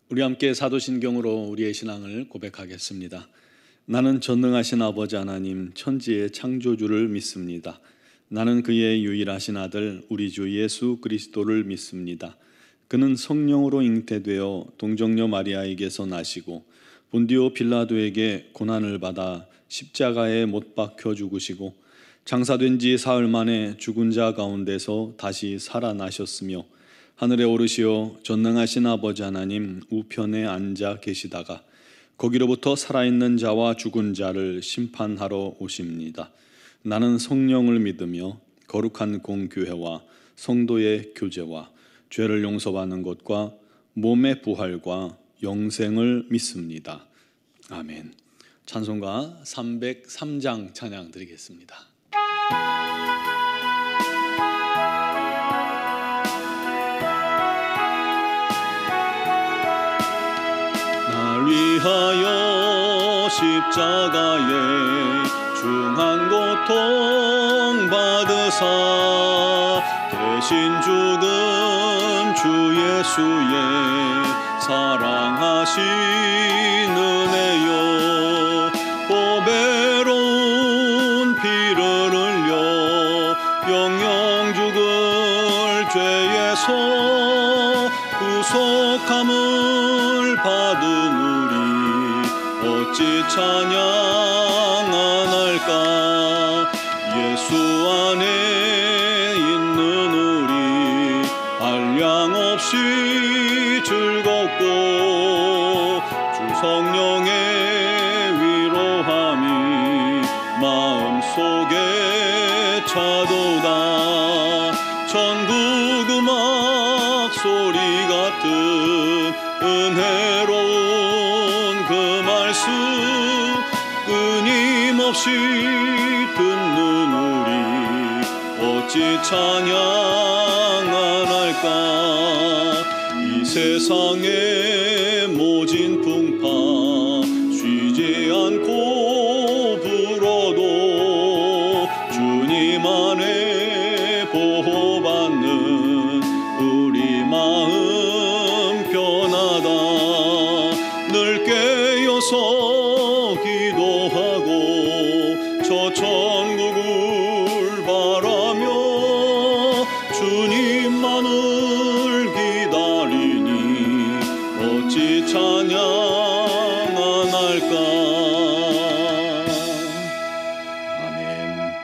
우리 함께 사도신경으로 우리의 신앙을 고백하겠습니다. 나는 전능하신 아버지 하나님 천지의 창조주를 믿습니다. 나는 그의 유일하신 아들 우리 주 예수 그리스도를 믿습니다. 그는 성령으로 잉태되어 동정녀 마리아에게서 나시고 본디오 빌라도에게 고난을 받아 십자가에 못 박혀 죽으시고 장사된 지 사흘 만에 죽은 자 가운데서 다시 살아나셨으며 하늘에 오르시어 전능하신 아버지 하나님 우편에 앉아 계시다가 거기로부터 살아있는 자와 죽은 자를 심판하러 오십니다. 나는 성령을 믿으며 거룩한 공교회와 성도의 교제와 죄를 용서받는 것과 몸의 부활과 영생을 믿습니다. 아멘. 찬송가 303장 찬양 드리겠습니다. 날 위하여 십자가에 중한 고통 받으사 대신 죽은 주 예수의 사랑하신 은혜여 보배로운 피를 흘려 영영 죽을 죄에서 구속함을 받은 우리 어찌 찬양 안 할까. 예수 안에 있는 우리 한량 없이 즐겁고 주 성령의 위로함이 마음속에 차도다. 전국 음악 소리 같은 은혜로운 그 말씀 끊임없이 듣는 우리 어찌 찬양 안 할까. 이 세상의 모진 풍파 쉬지 않고 불어도 주님 안에 보호받는 우리 마음 편하다. 늘 깨어서 기도하고 저 천국을 바라며 주님만을 기다리니 어찌 찬양 안 할까. 아멘.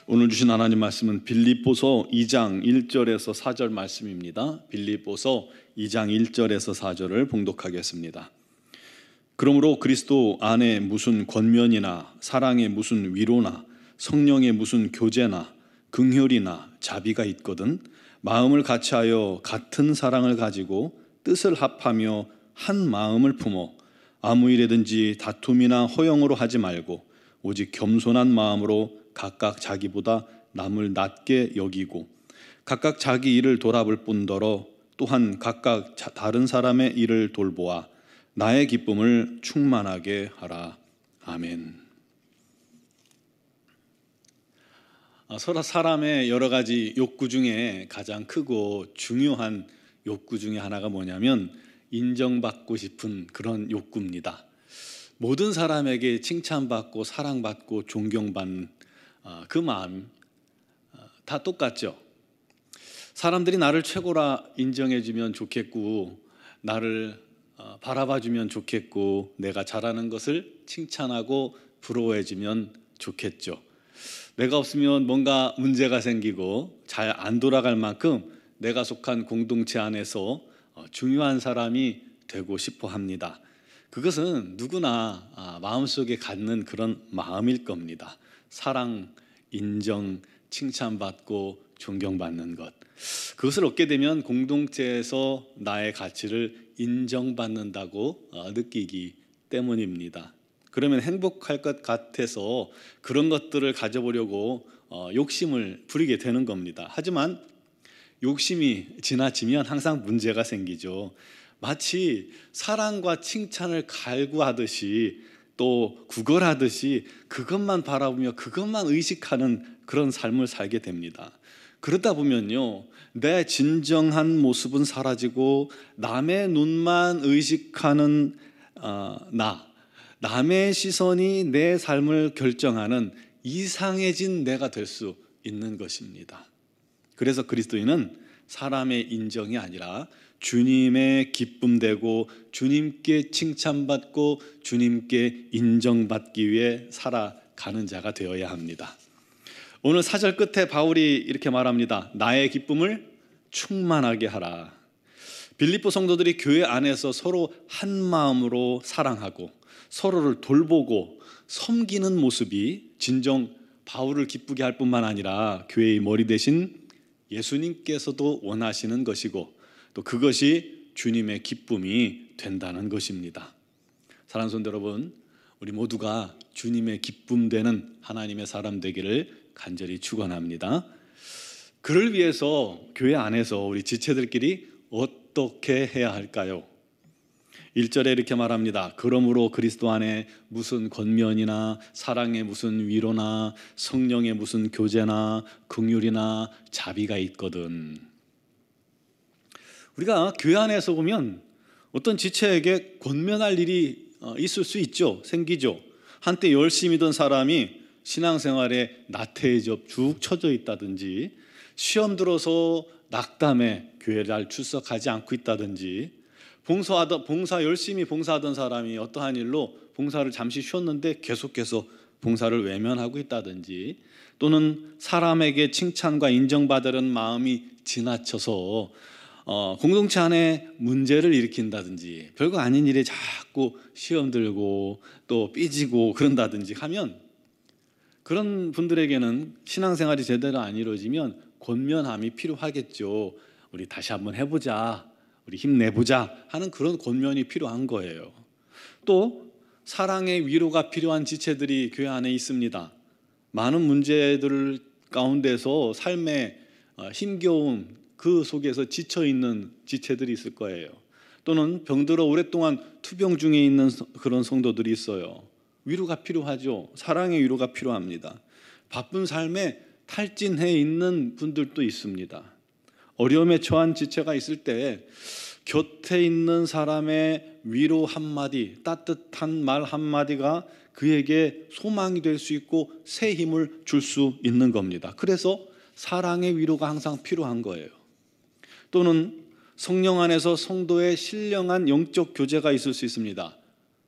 오늘 주신 하나님 말씀은 빌립보서 2장 1절에서 4절 말씀입니다. 빌립보서 2장 1절에서 4절을 봉독하겠습니다. 그러므로 그리스도 안에 무슨 권면이나 사랑의 무슨 위로나 성령의 무슨 교제나 긍휼이나 자비가 있거든 마음을 같이하여 같은 사랑을 가지고 뜻을 합하며 한 마음을 품어 아무 일에든지 다툼이나 허영으로 하지 말고 오직 겸손한 마음으로 각각 자기보다 남을 낮게 여기고 각각 자기 일을 돌아볼 뿐더러 또한 각각 다른 사람의 일을 돌보아 나의 기쁨을 충만하게 하라. 아멘. 서로 사람의 여러 가지 욕구 중에 가장 크고 중요한 욕구 중에 하나가 뭐냐면 인정받고 싶은 그런 욕구입니다. 모든 사람에게 칭찬받고 사랑받고 존경받는 그 마음 다 똑같죠. 사람들이 나를 최고라 인정해주면 좋겠고 나를 바라봐주면 좋겠고 내가 잘하는 것을 칭찬하고 부러워해주면 좋겠죠. 내가 없으면 뭔가 문제가 생기고 잘 안 돌아갈 만큼 내가 속한 공동체 안에서 중요한 사람이 되고 싶어 합니다. 그것은 누구나 마음속에 갖는 그런 마음일 겁니다. 사랑, 인정, 칭찬받고 존경받는 것. 그것을 얻게 되면 공동체에서 나의 가치를 인정받는다고 느끼기 때문입니다. 그러면 행복할 것 같아서 그런 것들을 가져보려고 욕심을 부리게 되는 겁니다. 하지만 욕심이 지나치면 항상 문제가 생기죠. 마치 사랑과 칭찬을 갈구하듯이 또 구걸하듯이 그것만 바라보며 그것만 의식하는 그런 삶을 살게 됩니다. 그러다 보면요, 내 진정한 모습은 사라지고 남의 눈만 의식하는 남의 시선이 내 삶을 결정하는 이상해진 내가 될 수 있는 것입니다. 그래서 그리스도인은 사람의 인정이 아니라 주님의 기쁨되고 주님께 칭찬받고 주님께 인정받기 위해 살아가는 자가 되어야 합니다. 오늘 4절 끝에 바울이 이렇게 말합니다. 나의 기쁨을 충만하게 하라. 빌립보 성도들이 교회 안에서 서로 한 마음으로 사랑하고 서로를 돌보고 섬기는 모습이 진정 바울을 기쁘게 할 뿐만 아니라 교회의 머리 대신 예수님께서도 원하시는 것이고 또 그것이 주님의 기쁨이 된다는 것입니다. 사랑하는 성도 여러분, 우리 모두가 주님의 기쁨 되는 하나님의 사람 되기를 간절히 축원합니다. 그를 위해서 교회 안에서 우리 지체들끼리 어떻게 해야 할까요? 1절에 이렇게 말합니다. 그러므로 그리스도 안에 무슨 권면이나 사랑의 무슨 위로나 성령의 무슨 교제나 긍휼이나 자비가 있거든. 우리가 교회 안에서 보면 어떤 지체에게 권면할 일이 있을 수 있죠. 생기죠. 한때 열심히던 사람이 신앙생활에 나태해져 쭉 처져 있다든지, 시험 들어서 낙담해 교회를 잘 출석하지 않고 있다든지, 봉사 열심히 봉사하던 사람이 어떠한 일로 봉사를 잠시 쉬었는데 계속해서 봉사를 외면하고 있다든지, 또는 사람에게 칭찬과 인정받으려는 마음이 지나쳐서 공동체 안에 문제를 일으킨다든지, 별거 아닌 일에 자꾸 시험 들고 또 삐지고 그런다든지 하면, 그런 분들에게는 신앙생활이 제대로 안 이루어지면 권면함이 필요하겠죠. 우리 다시 한번 해보자, 우리 힘내보자 하는 그런 권면이 필요한 거예요. 또 사랑의 위로가 필요한 지체들이 교회 안에 있습니다. 많은 문제들 가운데서 삶의 힘겨움 그 속에서 지쳐있는 지체들이 있을 거예요. 또는 병들어 오랫동안 투병 중에 있는 그런 성도들이 있어요. 위로가 필요하죠. 사랑의 위로가 필요합니다. 바쁜 삶에 탈진해 있는 분들도 있습니다. 어려움에 처한 지체가 있을 때 곁에 있는 사람의 위로 한마디, 따뜻한 말 한마디가 그에게 소망이 될 수 있고 새 힘을 줄 수 있는 겁니다. 그래서 사랑의 위로가 항상 필요한 거예요. 또는 성령 안에서 성도의 신령한 영적 교제가 있을 수 있습니다.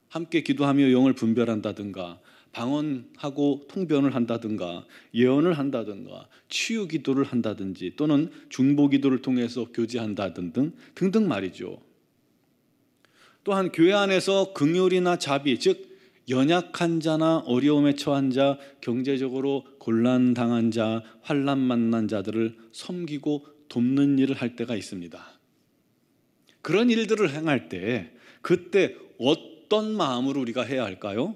함께 기도하며 영을 분별한다든가, 방언하고 통변을 한다든가, 예언을 한다든가, 치유 기도를 한다든지, 또는 중보 기도를 통해서 교제한다든지 등등 말이죠. 또한 교회 안에서 긍휼이나 자비, 즉 연약한 자나 어려움에 처한 자, 경제적으로 곤란 당한 자, 환난 만난 자들을 섬기고 돕는 일을 할 때가 있습니다. 그런 일들을 행할 때 그때 어떤 마음으로 우리가 해야 할까요?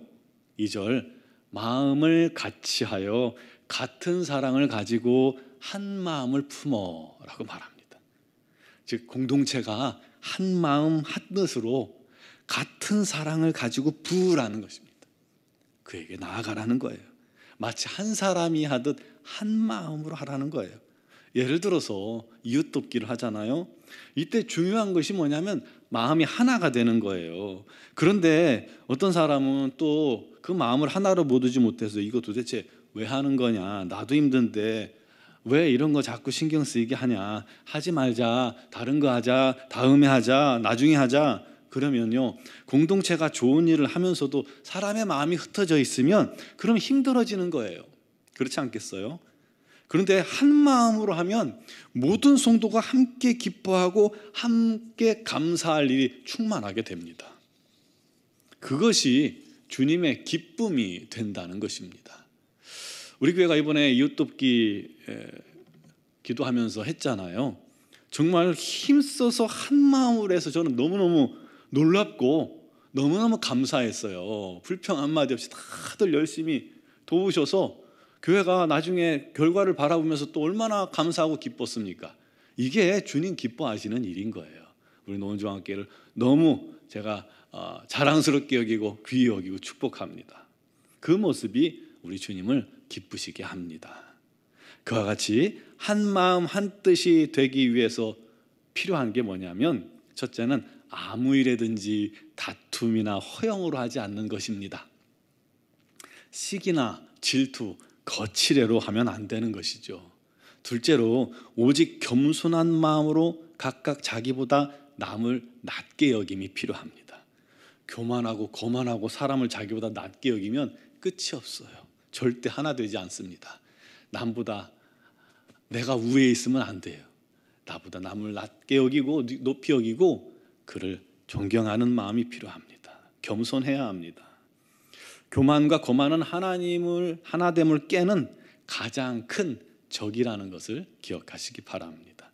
2절, 마음을 같이하여 같은 사랑을 가지고 한 마음을 품어 라고 말합니다. 즉 공동체가 한 마음 한 뜻으로 같은 사랑을 가지고 부으라는 것입니다. 그에게 나아가라는 거예요. 마치 한 사람이 하듯 한 마음으로 하라는 거예요. 예를 들어서 이웃 돕기를 하잖아요. 이때 중요한 것이 뭐냐면 마음이 하나가 되는 거예요. 그런데 어떤 사람은 또 그 마음을 하나로 모으지 못해서 이거 도대체 왜 하는 거냐, 나도 힘든데 왜 이런 거 자꾸 신경 쓰이게 하냐, 하지 말자, 다른 거 하자, 다음에 하자, 나중에 하자. 그러면요, 공동체가 좋은 일을 하면서도 사람의 마음이 흩어져 있으면 그럼 힘들어지는 거예요. 그렇지 않겠어요? 그런데 한 마음으로 하면 모든 성도가 함께 기뻐하고 함께 감사할 일이 충만하게 됩니다. 그것이 주님의 기쁨이 된다는 것입니다. 우리 교회가 이번에 이웃돕기 기도하면서 했잖아요. 정말 힘써서 한 마음으로 해서 저는 너무너무 놀랍고 너무너무 감사했어요. 불평 한마디 없이 다들 열심히 도우셔서 교회가 나중에 결과를 바라보면서 또 얼마나 감사하고 기뻤습니까? 이게 주님 기뻐하시는 일인 거예요. 우리 노원중앙교회를 너무 제가 자랑스럽게 여기고 귀히 여기고 축복합니다. 그 모습이 우리 주님을 기쁘시게 합니다. 그와 같이 한 마음 한 뜻이 되기 위해서 필요한 게 뭐냐면, 첫째는 아무 일에든지 다툼이나 허영으로 하지 않는 것입니다. 시기나 질투, 거칠애로 하면 안 되는 것이죠. 둘째로 오직 겸손한 마음으로 각각 자기보다 남을 낮게 여김이 필요합니다. 교만하고 거만하고 사람을 자기보다 낮게 여기면 끝이 없어요. 절대 하나 되지 않습니다. 남보다 내가 우위에 있으면 안 돼요. 나보다 남을 낮게 여기고 높이 여기고 그를 존경하는 마음이 필요합니다. 겸손해야 합니다. 교만과 거만은 하나됨을 깨는 가장 큰 적이라는 것을 기억하시기 바랍니다.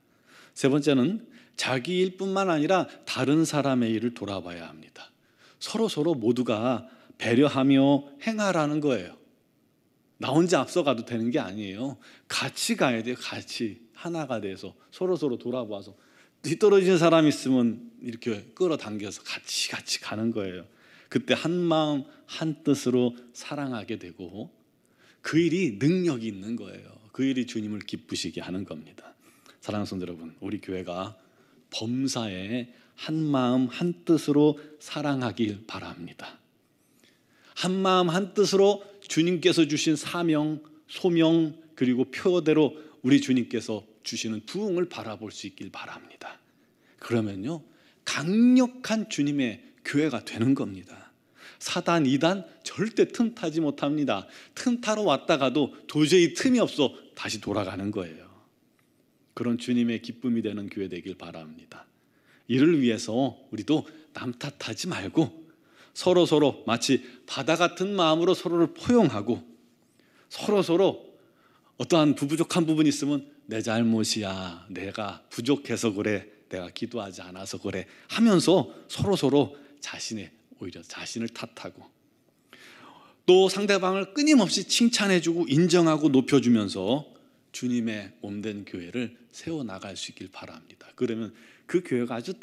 세 번째는 자기 일뿐만 아니라 다른 사람의 일을 돌아봐야 합니다. 서로 모두가 배려하며 행하라는 거예요. 나 혼자 앞서가도 되는 게 아니에요. 같이 가야 돼요. 같이 하나가 돼서 서로 돌아봐서 뒤떨어진 사람 있으면 이렇게 끌어당겨서 같이 가는 거예요. 그때 한 마음 한 뜻으로 사랑하게 되고 그 일이 능력이 있는 거예요. 그 일이 주님을 기쁘시게 하는 겁니다. 사랑하는 성도 여러분, 우리 교회가 범사에 한 마음 한 뜻으로 사랑하길 바랍니다. 한 마음 한 뜻으로 주님께서 주신 사명, 소명 그리고 표대로 우리 주님께서 주시는 부흥을 바라볼 수 있길 바랍니다. 그러면요, 강력한 주님의 교회가 되는 겁니다. 사단, 이단 절대 틈타지 못합니다. 틈타러 왔다가도 도저히 틈이 없어 다시 돌아가는 거예요. 그런 주님의 기쁨이 되는 교회 되길 바랍니다. 이를 위해서 우리도 남 탓하지 말고 서로 마치 바다 같은 마음으로 서로를 포용하고 서로 어떠한 부족한 부분이 있으면 내 잘못이야, 내가 부족해서 그래, 내가 기도하지 않아서 그래 하면서 서로 오히려 자신을 탓하고 또 상대방을 끊임없이 칭찬해주고 인정하고 높여주면서 주님의 몸된 교회를 세워나갈 수 있길 바랍니다. 그러면 그 교회가 아주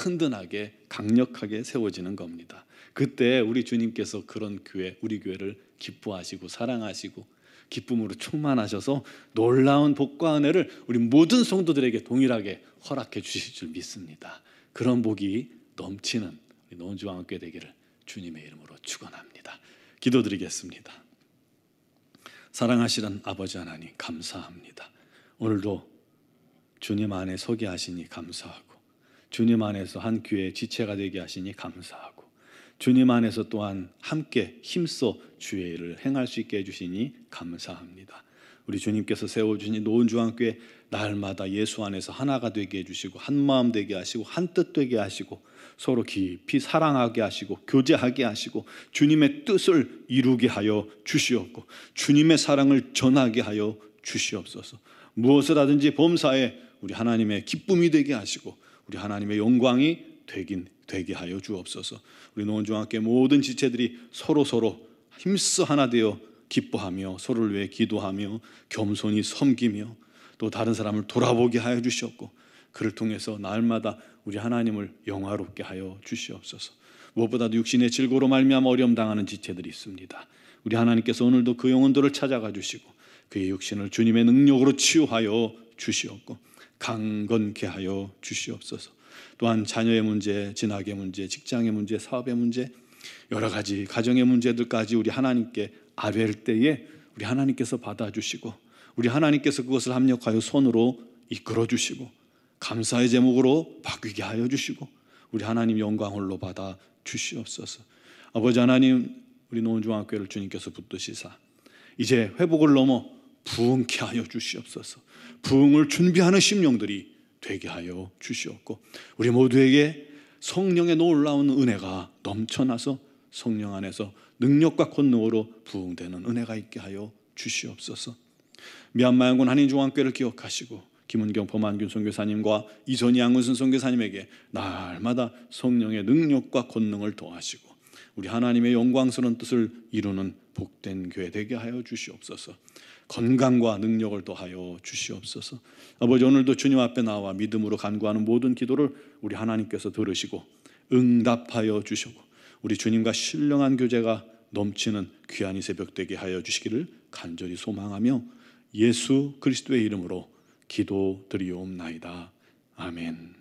든든하게 강력하게 세워지는 겁니다. 그때 우리 주님께서 그런 교회, 우리 교회를 기뻐하시고 사랑하시고 기쁨으로 충만하셔서 놀라운 복과 은혜를 우리 모든 성도들에게 동일하게 허락해 주실 줄 믿습니다. 그런 복이 넘치는 우리 노원주왕교회 되기를 주님의 이름으로 축원합니다. 기도드리겠습니다. 사랑하시는 아버지 하나님, 감사합니다. 오늘도 주님 안에 서게 하시니 감사하고 주님 안에서 한 교회의 지체가 되게 하시니 감사하고 주님 안에서 또한 함께 힘써 주의 일을 행할 수 있게 해주시니 감사합니다. 우리 주님께서 세워주신 노원주왕교회 날마다 예수 안에서 하나가 되게 해주시고 한 마음 되게 하시고 한 뜻 되게 하시고 서로 깊이 사랑하게 하시고 교제하게 하시고 주님의 뜻을 이루게 하여 주시옵고 주님의 사랑을 전하게 하여 주시옵소서. 무엇을 하든지 범사에 우리 하나님의 기쁨이 되게 하시고 우리 하나님의 영광이 되게 하여 주옵소서. 우리 노원중학교의 모든 지체들이 서로 힘써 하나 되어 기뻐하며 서로를 위해 기도하며 겸손히 섬기며 또 다른 사람을 돌아보게 하여 주시옵고 그를 통해서 날마다 우리 하나님을 영화롭게 하여 주시옵소서. 무엇보다도 육신의 질고로 말미암아 어려움 당하는 지체들이 있습니다. 우리 하나님께서 오늘도 그 영혼들을 찾아가 주시고 그의 육신을 주님의 능력으로 치유하여 주시옵고 강건케 하여 주시옵소서. 또한 자녀의 문제, 진학의 문제, 직장의 문제, 사업의 문제, 여러 가지 가정의 문제들까지 우리 하나님께 아뢰을 때에 우리 하나님께서 받아주시고 우리 하나님께서 그것을 합력하여 손으로 이끌어 주시고 감사의 제목으로 바뀌게 하여 주시고 우리 하나님 영광 홀로 받아 주시옵소서. 아버지 하나님, 우리 노원중학교를 주님께서 붙드시사 이제 회복을 넘어 부흥케 하여 주시옵소서. 부흥을 준비하는 심령들이 되게 하여 주시옵고 우리 모두에게 성령의 놀라운 은혜가 넘쳐나서 성령 안에서 능력과 권능으로 부흥되는 은혜가 있게 하여 주시옵소서. 미얀마 양군 한인중앙교회를 기억하시고 김은경 범한균 선교사님과 이선희 양은순 선교사님에게 날마다 성령의 능력과 권능을 더하시고 우리 하나님의 영광스러운 뜻을 이루는 복된 교회 되게 하여 주시옵소서. 건강과 능력을 더하여 주시옵소서. 아버지, 오늘도 주님 앞에 나와 믿음으로 간구하는 모든 기도를 우리 하나님께서 들으시고 응답하여 주시고 우리 주님과 신령한 교제가 넘치는 귀한 이 새벽 되게 하여 주시기를 간절히 소망하며 예수 그리스도의 이름으로 기도드리옵나이다. 아멘.